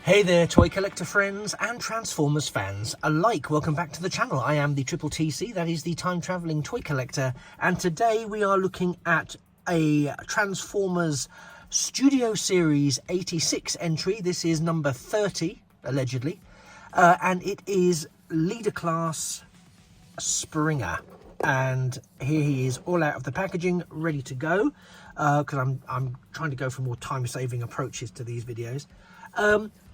Hey there, toy collector friends and Transformers fans alike. Welcome back to the channel. I am the Triple TC, that is the time-travelling toy collector, and today we are looking at a Transformers Studio Series 86 entry. This is number 30, allegedly, and it is Leader Class Springer. And here he is, all out of the packaging, ready to go, because I'm trying to go for more time-saving approaches to these videos.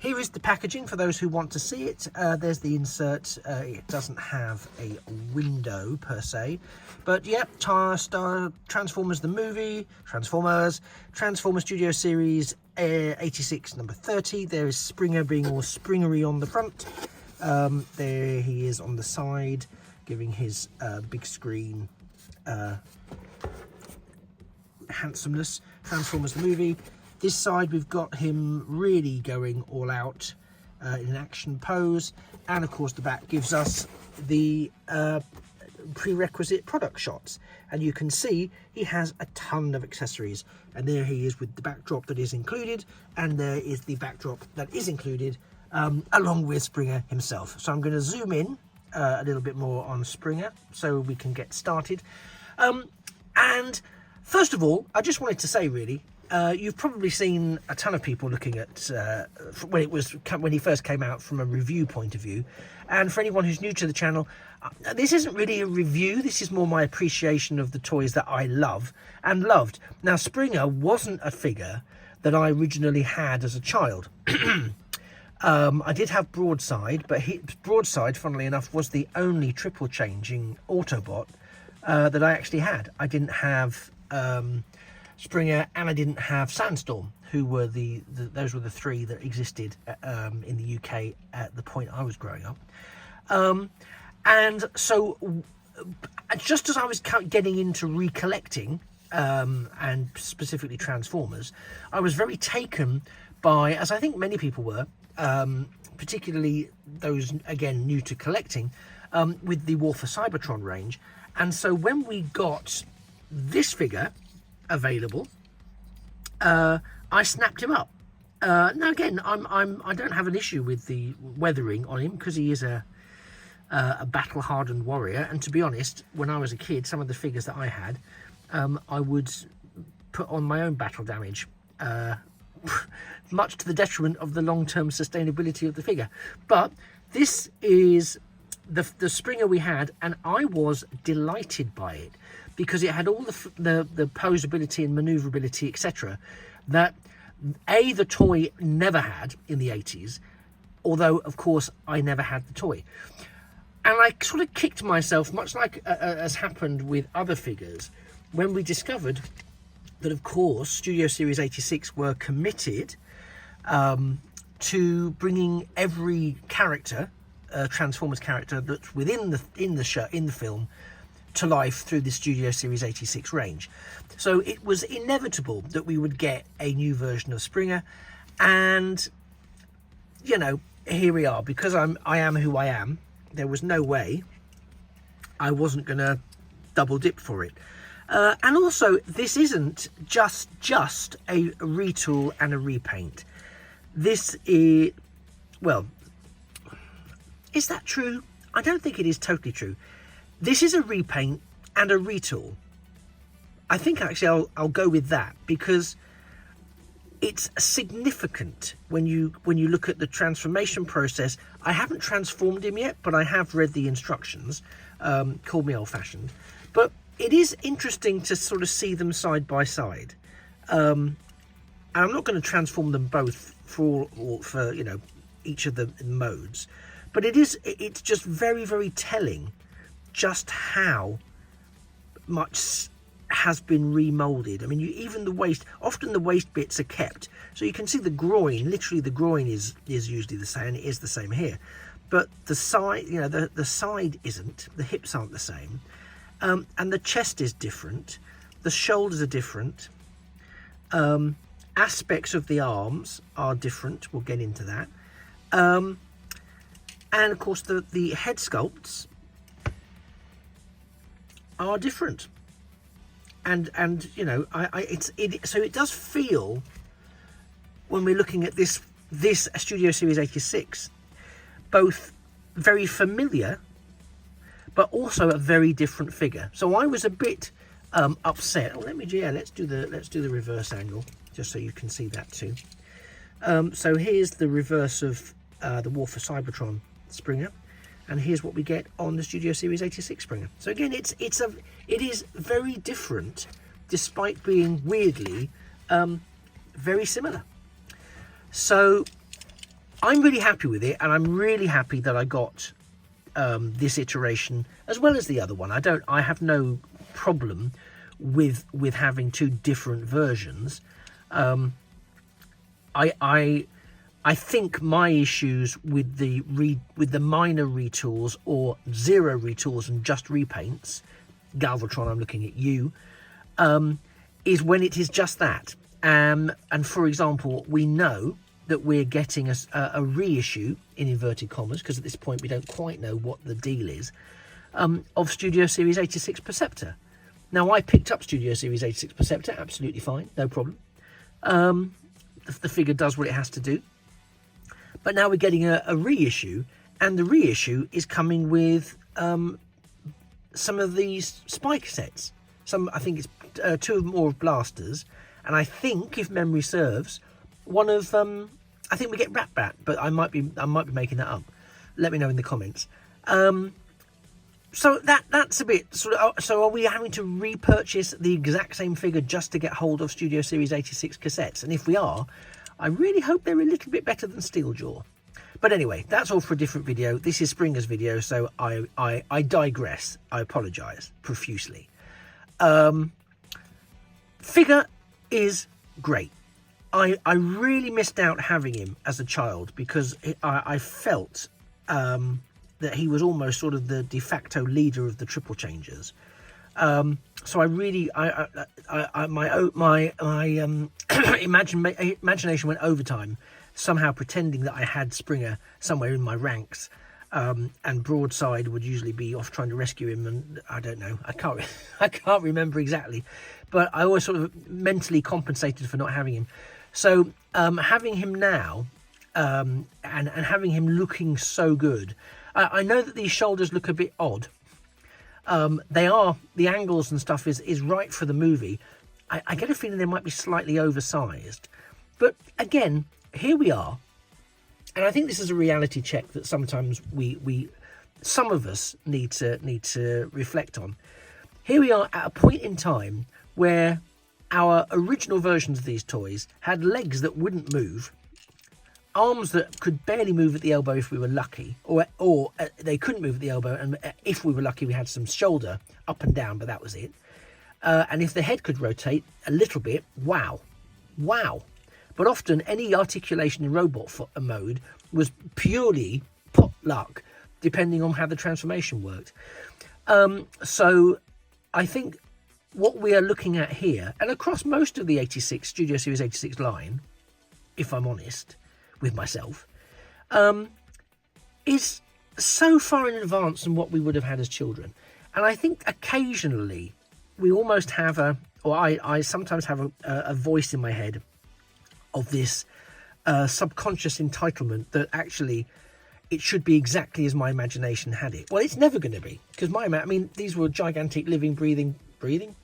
Here is the packaging for those who want to see it. There's the insert. It doesn't have a window per se, but yep, Transformers the movie, Transformers Studio Series 86 number 30. There is Springer being all springery on the front. There he is on the side, giving his big screen handsomeness. Transformers the movie. This side we've got him really going all out in an action pose, and of course the back gives us the prerequisite product shots, and you can see he has a ton of accessories, and there he is with the backdrop that is included, and there is the backdrop that is included along with Springer himself. So I'm going to zoom in a little bit more on Springer so we can get started. And first of all, I just wanted to say, really, you've probably seen a ton of people looking at when he first came out from a review point of view, and for anyone who's new to the channel, this isn't really a review. This is more my appreciation of the toys that I love and loved. Now, Springer wasn't a figure that I originally had as a child. I did have Broadside, but Broadside, funnily enough, was the only triple changing Autobot that I actually had. I didn't have Springer, and I didn't have Sandstorm, who were those were the three that existed in the UK at the point I was growing up. And so just as I was getting into recollecting, and specifically Transformers, I was very taken by, as I think many people were, particularly those, again, new to collecting, with the War for Cybertron range. And so when we got this figure available, I snapped him up. Now again, I don't have an issue with the weathering on him, because he is a battle-hardened warrior. And to be honest, when I was a kid, some of the figures that I had, I would put on my own battle damage, much to the detriment of the long-term sustainability of the figure. But this is the Springer we had, and I was delighted by it, because it had all the posability and maneuverability, etc., that the toy never had in the 80s, although of course I never had the toy. And I sort of kicked myself, much like has happened with other figures, when we discovered that, of course, Studio Series 86 were committed to bringing every character, Transformers character that's within the film, to life through the Studio Series 86 range. So it was inevitable that we would get a new version of Springer, and you know, here we are. Because I am who I am, there was no way I wasn't gonna double dip for it. And also, this isn't just a retool and a repaint. This is, well, is that true? I don't think it is totally true. This is a repaint and a retool. I think actually I'll go with that, because it's significant when you look at the transformation process. I haven't transformed him yet, but I have read the instructions. Call me old-fashioned, but it is interesting to sort of see them side by side. And I'm not going to transform them both for you know, each of the modes, but it's just very, very telling just how much has been remolded. I mean, even the waist, often the waist bits are kept, so you can see the groin. Literally, the groin is usually the same. It is the same here, but the side, you know, the side isn't. The hips aren't the same, and the chest is different. The shoulders are different. Aspects of the arms are different. We'll get into that, and of course the head sculpts are different. And you know, so it does feel, when we're looking at this this Studio Series 86, both very familiar, but also a very different figure. So I was a bit upset. Oh, let's do the reverse angle just so you can see that too. So here's the reverse of the War for Cybertron Springer, and here's what we get on the Studio Series 86 Springer. So again, it is very different, despite being weirdly very similar. So I'm really happy with it, and I'm really happy that I got this iteration as well as the other one. I have no problem with having two different versions. I think my issues with the minor retools or zero retools and just repaints, Galvatron, I'm looking at you, is when it is just that. And for example, we know that we're getting a reissue, in inverted commas, because at this point we don't quite know what the deal is, of Studio Series 86 Perceptor. Now, I picked up Studio Series 86 Perceptor, absolutely fine, no problem. The figure does what it has to do. But now we're getting a reissue, and the reissue is coming with some of these spy cassettes. I think it's two more of Blasters, and I think, if memory serves, one of I think we get Rat Bat, but I might be making that up. Let me know in the comments. So that's a bit sort of. So are we having to repurchase the exact same figure just to get hold of Studio Series 86 cassettes? And if we are, I really hope they're a little bit better than Steeljaw. But anyway, that's all for a different video. This is Springer's video, so I digress. I apologise profusely. Figure is great. I really missed out having him as a child, because I felt that he was almost sort of the de facto leader of the Triple Changers. So I really, my imagination went overtime, somehow pretending that I had Springer somewhere in my ranks, and Broadside would usually be off trying to rescue him, and I don't know, I can't remember exactly, but I always sort of mentally compensated for not having him. So having him now, and having him looking so good, I know that these shoulders look a bit odd. The angles and stuff is right for the movie. I get a feeling they might be slightly oversized, but again, here we are, and I think this is a reality check that sometimes some of us need to reflect on. Here we are at a point in time where our original versions of these toys had legs that wouldn't move, arms that could barely move at the elbow if we were lucky, or they couldn't move at the elbow, and if we were lucky we had some shoulder up and down, but that was it. And if the head could rotate a little bit, wow. But often any articulation in robot mode was purely pot luck, depending on how the transformation worked. So I think what we are looking at here, and across most of the 86 Studio Series 86 line, if I'm honest with myself, is so far in advance than what we would have had as children. And I think occasionally we almost have I sometimes have a voice in my head of this subconscious entitlement that actually it should be exactly as my imagination had it. Well, it's never going to be, because these were gigantic living, breathing,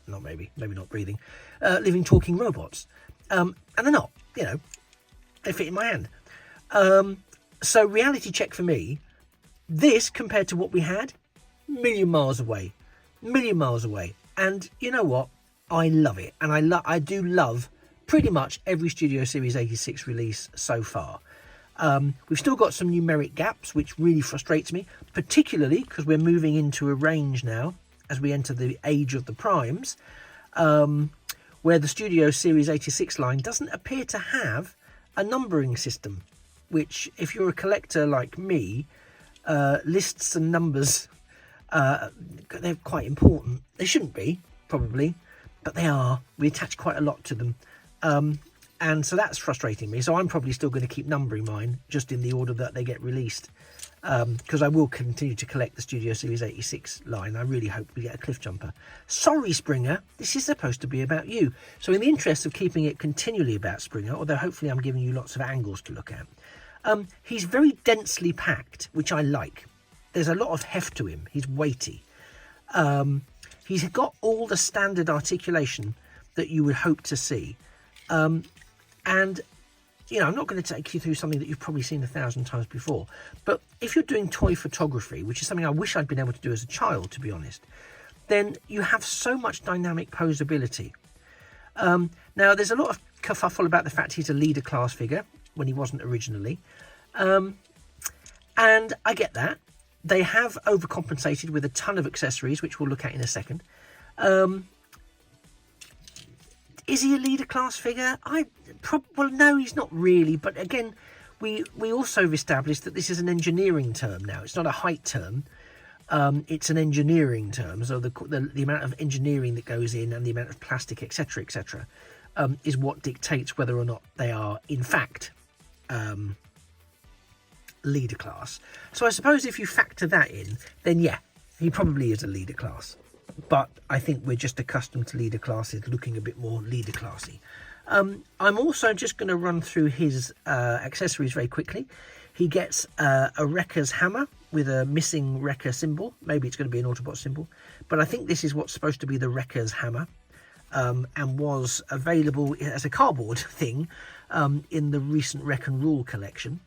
not maybe not breathing, living, talking robots, and they're not. They fit in my hand. So reality check for me, this compared to what we had, million miles away, and you know what, I love it, and I do love pretty much every Studio Series 86 release so far. We've still got some numeric gaps, which really frustrates me, particularly because we're moving into a range now as we enter the age of the primes, where the Studio Series 86 line doesn't appear to have a numbering system, which, if you're a collector like me, lists and numbers, they're quite important. They shouldn't be, probably, but they are. We attach quite a lot to them. And so that's frustrating me. So I'm probably still going to keep numbering mine just in the order that they get released. because I will continue to collect the Studio Series 86 line. I really hope we get a cliff jumper. Sorry, Springer, this is supposed to be about you. So in the interest of keeping it continually about Springer, although hopefully I'm giving you lots of angles to look at, he's very densely packed, which I like. There's a lot of heft to him. He's weighty. He's got all the standard articulation that you would hope to see. And you know, I'm not going to take you through something that you've probably seen 1,000 times before, but if you're doing toy photography, which is something I wish I'd been able to do as a child, to be honest, then you have so much dynamic posability. Now, there's a lot of kerfuffle about the fact he's a leader class figure when he wasn't originally, and I get that. They have overcompensated with a ton of accessories, which we'll look at in a second. Is he a leader class figure? Well, no, he's not really. But again, we also have established that this is an engineering term now. It's not a height term. It's an engineering term. So the amount of engineering that goes in and the amount of plastic, etc., etc., is what dictates whether or not they are, in fact, leader class. So I suppose if you factor that in, then yeah, he probably is a leader class. But I think we're just accustomed to leader classes looking a bit more leader classy. I'm also just going to run through his accessories very quickly. He gets a Wrecker's hammer with a missing Wrecker symbol. Maybe it's going to be an Autobot symbol, but I think this is what's supposed to be the Wrecker's hammer, and was available as a cardboard thing in the recent Wreck and Rule collection.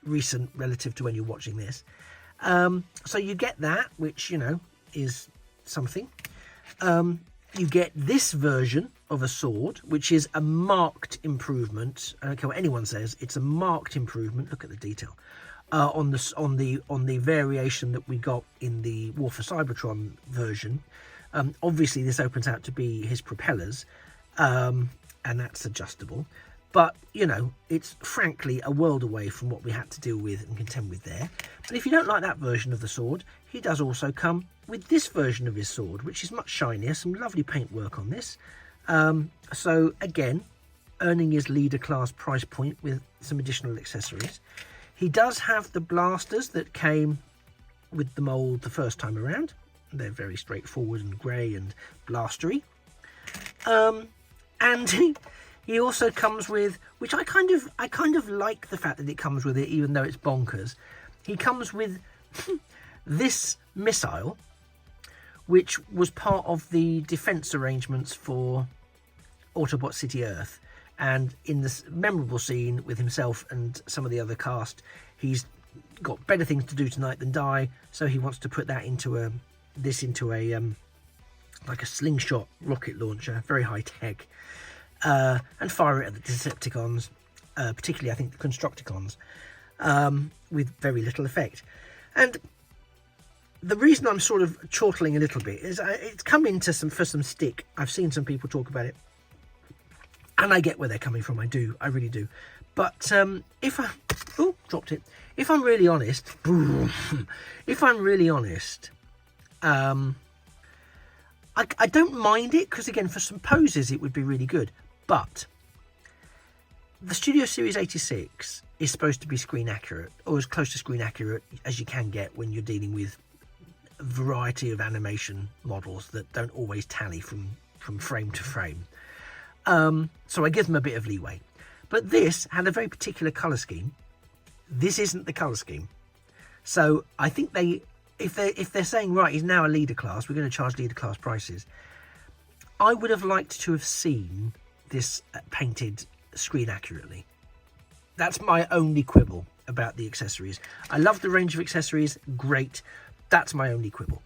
Recent relative to when you're watching this. So you get that, which, you know, is something. You get this version of a sword, which is a marked improvement. I don't care what anyone says, it's a marked improvement. Look at the detail on the variation that we got in the War for Cybertron version. Obviously this opens out to be his propellers, and that's adjustable, but you know, it's frankly a world away from what we had to deal with and contend with there. But if you don't like that version of the sword, he does also come with this version of his sword, which is much shinier. Some lovely paintwork on this. So again, earning his leader class price point with some additional accessories. He does have the blasters that came with the mold the first time around. They're very straightforward and grey and blastery. And he also comes with, which I kind of like the fact that it comes with it, even though it's bonkers. He comes with this missile, which was part of the defense arrangements for Autobot City Earth. And in this memorable scene with himself and some of the other cast, he's got better things to do tonight than die, so he wants to put that into a like a slingshot rocket launcher, very high tech, and fire it at the Decepticons, particularly I think the Constructicons, with very little effect. And the reason I'm sort of chortling a little bit is it's come into for some stick. I've seen some people talk about it, and I get where they're coming from. I really do. But if I'm really honest, I don't mind it, because again, for some poses it would be really good. But the Studio Series 86 is supposed to be screen accurate, or as close to screen accurate as you can get when you're dealing with a variety of animation models that don't always tally from frame to frame. So I give them a bit of leeway. But this had a very particular colour scheme. This isn't the colour scheme. So I think if they're saying, right, he's now a leader class, we're going to charge leader class prices, I would have liked to have seen this painted screen accurately. That's my only quibble about the accessories. I love the range of accessories, great. That's my only quibble.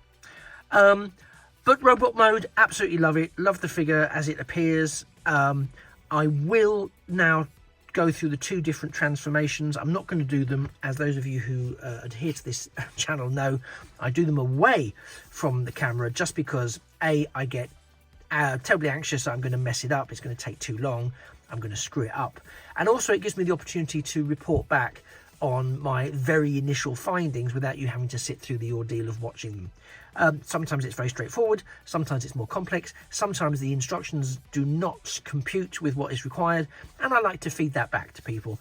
But robot mode, absolutely love it. Love the figure as it appears. I will now go through the two different transformations. I'm not going to do them, as those of you who adhere to this channel know, I do them away from the camera just because I get terribly anxious that I'm going to mess it up. It's going to take too long. I'm going to screw it up. And also it gives me the opportunity to report back on my very initial findings without you having to sit through the ordeal of watching them. Sometimes it's very straightforward, sometimes it's more complex, sometimes the instructions do not compute with what is required, and I like to feed that back to people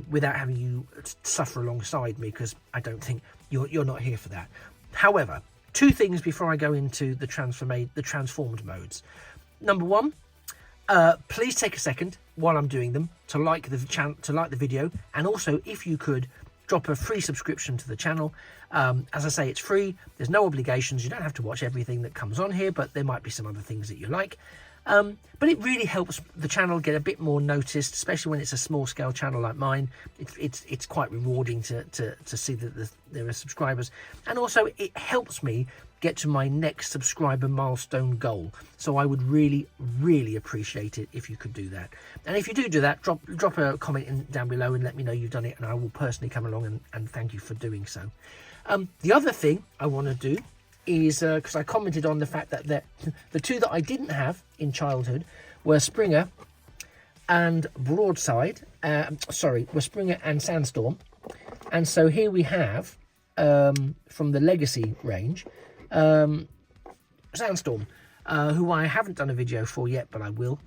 without having you suffer alongside me, because I don't think you're not here for that. However, two things before I go into the transformed modes. Number one, please take a second while I'm doing them to like the video, and also if you could drop a free subscription to the channel. As I say, it's free, there's no obligations, you don't have to watch everything that comes on here, but there might be some other things that you like. But it really helps the channel get a bit more noticed, especially when it's a small scale channel like mine. It's quite rewarding to see that there are subscribers, and also it helps me get to my next subscriber milestone goal. So I would really appreciate it if you could do that. And if you do that, drop a comment down below and let me know you've done it, and I will personally come along and thank you for doing so. The other thing I want to do is, because I commented on the fact that the two that I didn't have in childhood were Springer and Broadside, were Springer and Sandstorm. And so here we have, from the Legacy range, Sandstorm, who I haven't done a video for yet, but I will.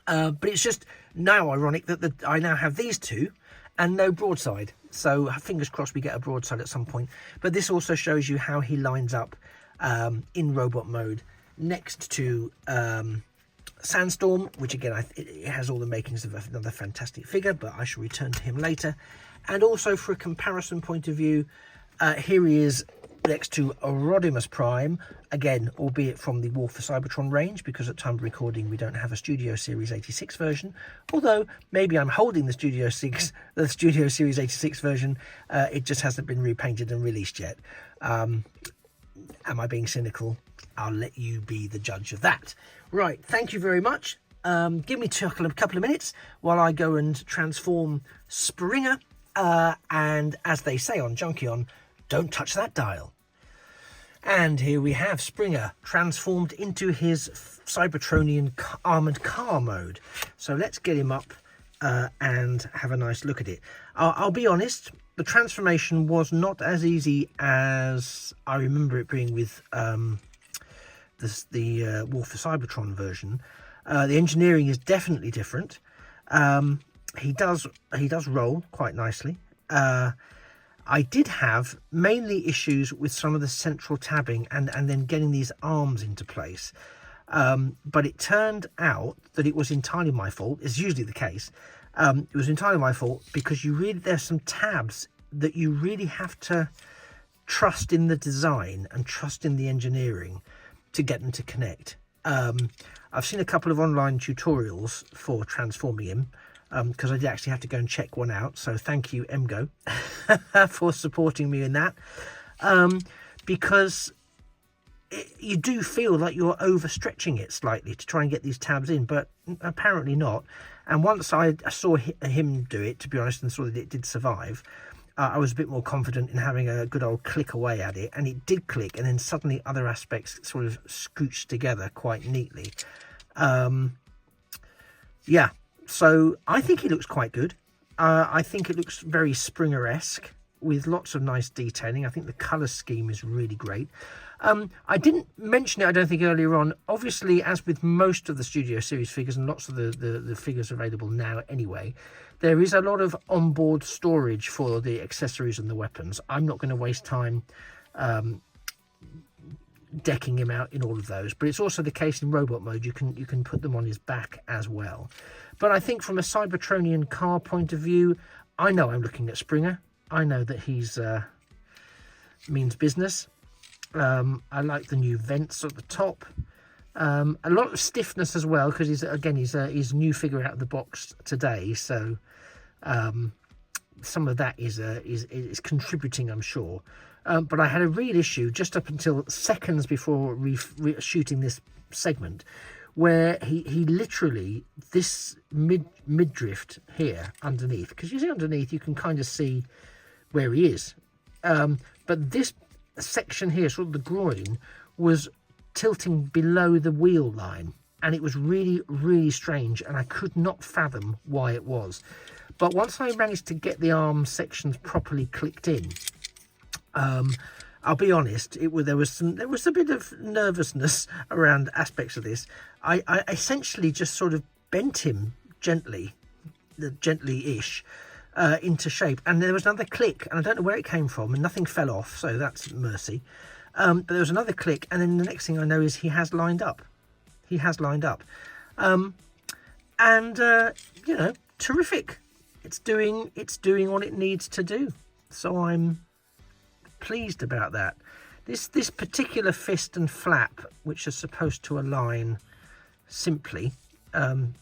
But it's just now ironic that I now have these two and no Broadside. So fingers crossed we get a Broadside at some point. But this also shows you how he lines up in robot mode next to Sandstorm, which again, it has all the makings of another fantastic figure, but I shall return to him later. And also for a comparison point of view, here he is next to Rodimus Prime, again, albeit from the War for Cybertron range, because at time of recording we don't have a Studio Series 86 version, although maybe I'm holding the Studio Series 86 version, it just hasn't been repainted and released yet. Am I being cynical? I'll let you be the judge of that. Right, thank you very much. Give me a couple of minutes while I go and transform Springer, and as they say on Junkion, don't touch that dial. And here we have Springer transformed into his Cybertronian armoured car mode. So let's get him up and have a nice look at it. I'll be honest, the transformation was not as easy as I remember it being with the War for Cybertron version. The engineering is definitely different. He does roll quite nicely. I did have mainly issues with some of the central tabbing and then getting these arms into place. But it turned out that it was entirely my fault. It's usually the case. It was entirely my fault because there's some tabs that you really have to trust in the design and trust in the engineering to get them to connect. I've seen a couple of online tutorials for transforming him, because I did actually have to go and check one out. So thank you, MGO, for supporting me in that. Because you do feel like you're overstretching it slightly to try and get these tabs in, but apparently not. And once I saw him do it, to be honest, and saw that it did survive, I was a bit more confident in having a good old click away at it. And it did click, and then suddenly other aspects sort of scooched together quite neatly. Yeah. So I think it looks quite good. I think it looks very Springer-esque with lots of nice detailing. I think the colour scheme is really great. I didn't mention it, I don't think, earlier on. Obviously, as with most of the Studio Series figures and lots of the figures available now anyway, there is a lot of onboard storage for the accessories and the weapons. I'm not going to waste time decking him out in all of those, but it's also the case in robot mode. You can put them on his back as well. But I think from a Cybertronian car point of view, I know I'm looking at Springer. I know that he's means business. I like the new vents at the top. A lot of stiffness as well, because he's a new figure out of the box today. So some of that is contributing, I'm sure. But I had a real issue just up until seconds before shooting this segment, where he literally, this midriff here underneath, because you see underneath you can kind of see where he is, but this section here, sort of the groin, was tilting below the wheel line, and it was really strange, and I could not fathom why it was. But once I managed to get the arm sections properly clicked in, I'll be honest, there was a bit of nervousness around aspects of this. I essentially just sort of bent him gently-ish, into shape. And there was another click, and I don't know where it came from, and nothing fell off, so that's mercy. But there was another click, and then the next thing I know is he has lined up. He has lined up. You know, terrific. It's doing what it needs to do. So I'm pleased about that. This particular fist and flap, which are supposed to align simply,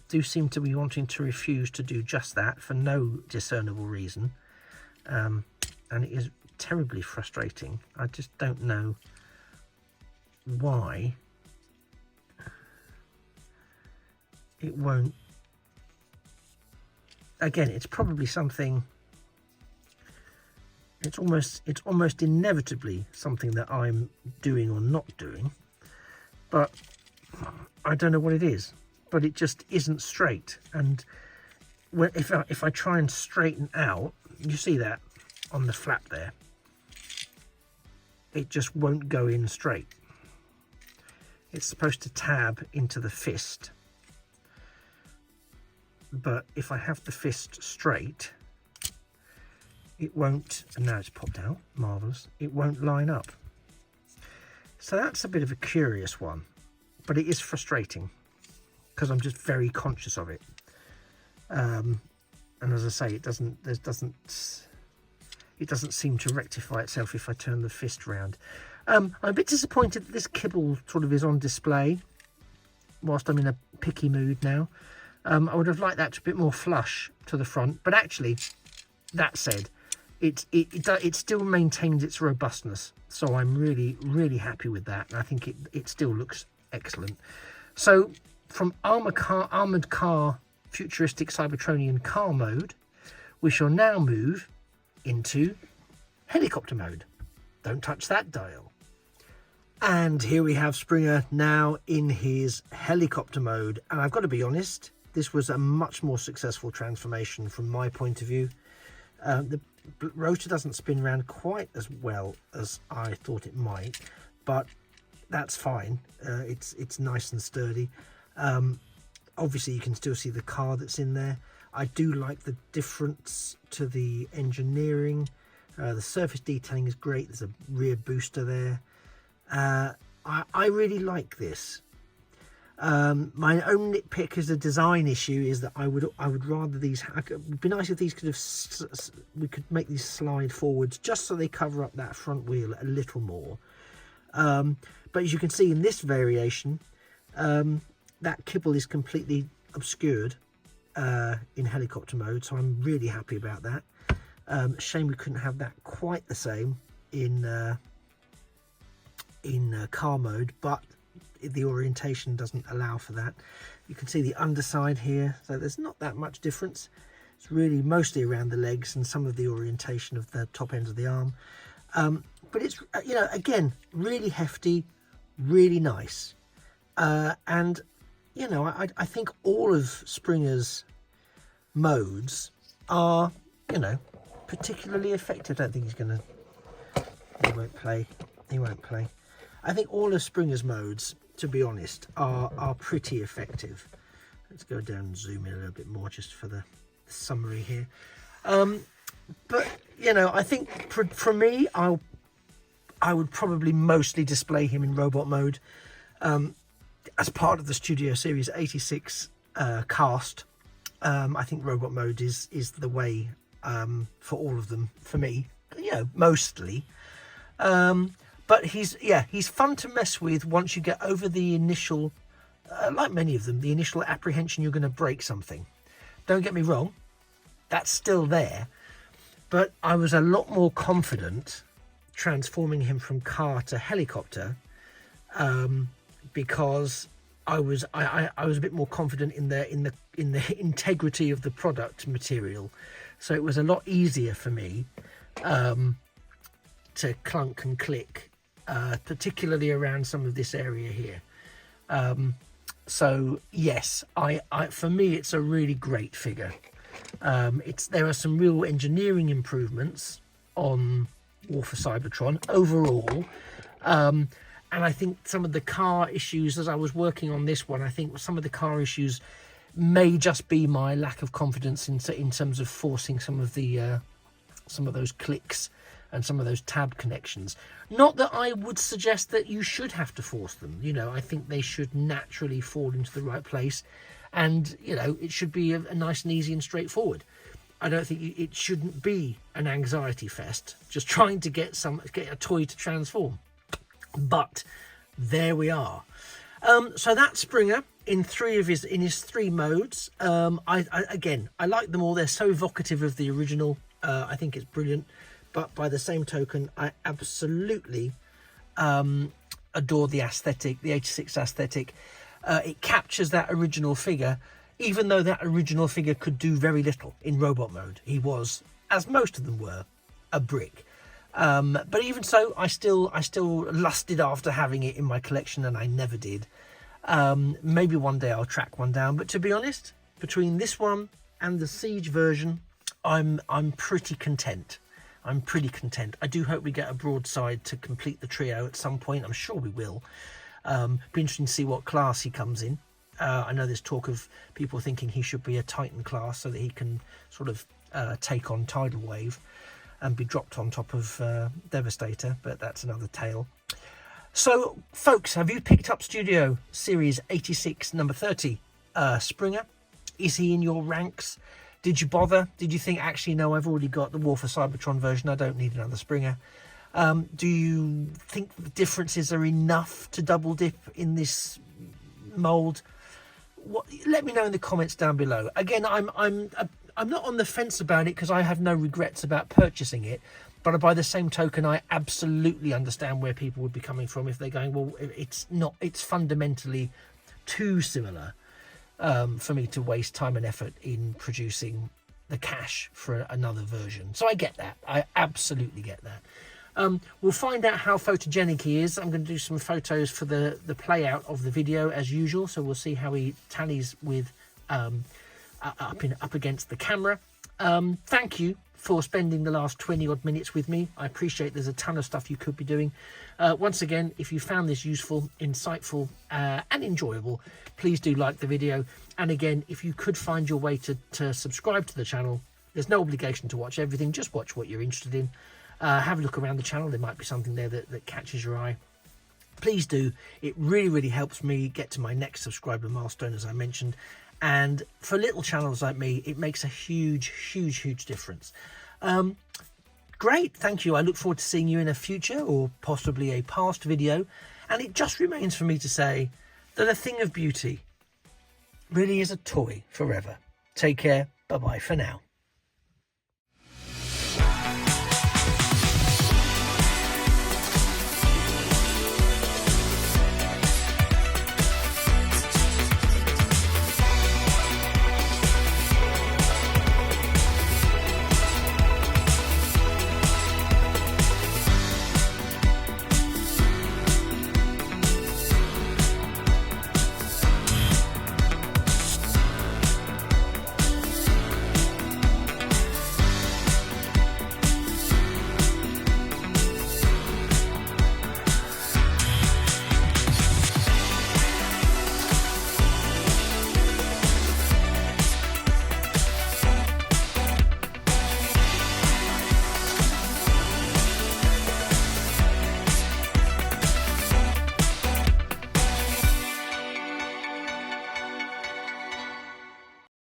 do seem to be wanting to refuse to do just that for no discernible reason. And it is terribly frustrating. I just don't know why it won't. Again, it's probably something. It's almost inevitably something that I'm doing or not doing, but I don't know what it is. But it just isn't straight. And if I try and straighten out, you see that on the flap there, it just won't go in straight. It's supposed to tab into the fist, but if I have the fist straight, it won't. And now it's popped out, marvelous. It won't line up. So that's a bit of a curious one, but it is frustrating because I'm just very conscious of it. And as I say, it doesn't seem to rectify itself if I turn the fist round. I'm a bit disappointed that this kibble sort of is on display whilst I'm in a picky mood now. I would have liked that to be a bit more flush to the front, but actually, that said, it still maintains its robustness. So I'm really happy with that, and I think it still looks excellent. So from armoured car, futuristic Cybertronian car mode, we shall now move into helicopter mode. Don't touch that dial. And here we have Springer now in his helicopter mode. And I've got to be honest, this was a much more successful transformation from my point of view. The rotor doesn't spin around quite as well as I thought it might, but that's fine. It's nice and sturdy. Obviously, you can still see the car that's in there. I do like the difference to the engineering. The surface detailing is great. There's a rear booster there. I really like this. My own nitpick as a design issue is that I would rather these. It would be nice if these we could make these slide forwards just so they cover up that front wheel a little more. But as you can see in this variation, that kibble is completely obscured in helicopter mode, so I'm really happy about that. Shame we couldn't have that quite the same in car mode, but the orientation doesn't allow for that. You can see the underside here, so there's not that much difference. It's really mostly around the legs and some of the orientation of the top ends of the arm. But it's, you know, again, really hefty, really nice. And, you know, I think all of Springer's modes are, you know, particularly effective. I don't think he's going to... He won't play. He won't play. I think all of Springer's modes, to be honest, are pretty effective. Let's go down and zoom in a little bit more just for the summary here. But, you know, I think for me, I would probably mostly display him in robot mode as part of the Studio Series 86 cast. I think robot mode is the way for all of them, for me, you know, mostly. But he's fun to mess with once you get over the initial, like many of them, the initial apprehension you're going to break something. Don't get me wrong, that's still there. But I was a lot more confident transforming him from car to helicopter because I was a bit more confident in the integrity of the product material. So it was a lot easier for me to clunk and click, particularly around some of this area here. So yes, for me it's a really great figure. There are some real engineering improvements on War for Cybertron overall, and I think some of the car issues, as I was working on this one, I think some of the car issues may just be my lack of confidence in terms of forcing some of those clicks and some of those tab connections. Not that I would suggest that you should have to force them. You know, I think they should naturally fall into the right place, and you know, it should be a nice and easy and straightforward. I don't think it shouldn't be an anxiety fest just trying to get a toy to transform. But there we are. So that's Springer in his three modes. I like them all. They're so evocative of the original. I think it's brilliant. But by the same token, I absolutely adore the aesthetic, the 86 aesthetic. It captures that original figure, even though that original figure could do very little in robot mode. He was, as most of them were, a brick. But even so, I still lusted after having it in my collection, and I never did. Maybe one day I'll track one down. But to be honest, between this one and the Siege version, I'm pretty content. I'm pretty content. I do hope we get a broadside to complete the trio at some point. I'm sure we will. Be interesting to see what class he comes in. I know there's talk of people thinking he should be a Titan class so that he can sort of take on Tidal Wave and be dropped on top of Devastator, but that's another tale. So, folks, have you picked up Studio Series 86, number 30, Springer? Is he in your ranks? Did you bother? Did you think, actually, no, I've already got the War for Cybertron version, I don't need another Springer? Do you think the differences are enough to double dip in this mould? Let me know in the comments down below. Again, I'm not on the fence about it because I have no regrets about purchasing it. But by the same token, I absolutely understand where people would be coming from if they're going, well, it's fundamentally too similar for me to waste time and effort in producing the cash for another version. So I get that. I absolutely get that. We'll find out how photogenic he is. I'm going to do some photos for the play out of the video as usual. So we'll see how he tallies with up against the camera. Thank you for spending the last 20 odd minutes with me. I appreciate there's a ton of stuff you could be doing. Once again, if you found this useful, insightful and enjoyable, please do like the video. And again, if you could find your way to subscribe to the channel, there's no obligation to watch everything, just watch what you're interested in. Have a look around the channel, there might be something there that catches your eye. Please do. It really, really helps me get to my next subscriber milestone, as I mentioned. And for little channels like me, it makes a huge, huge, huge difference. Great, thank you. I look forward to seeing you in a future or possibly a past video. And it just remains for me to say that a thing of beauty really is a toy forever. Take care. Bye-bye for now.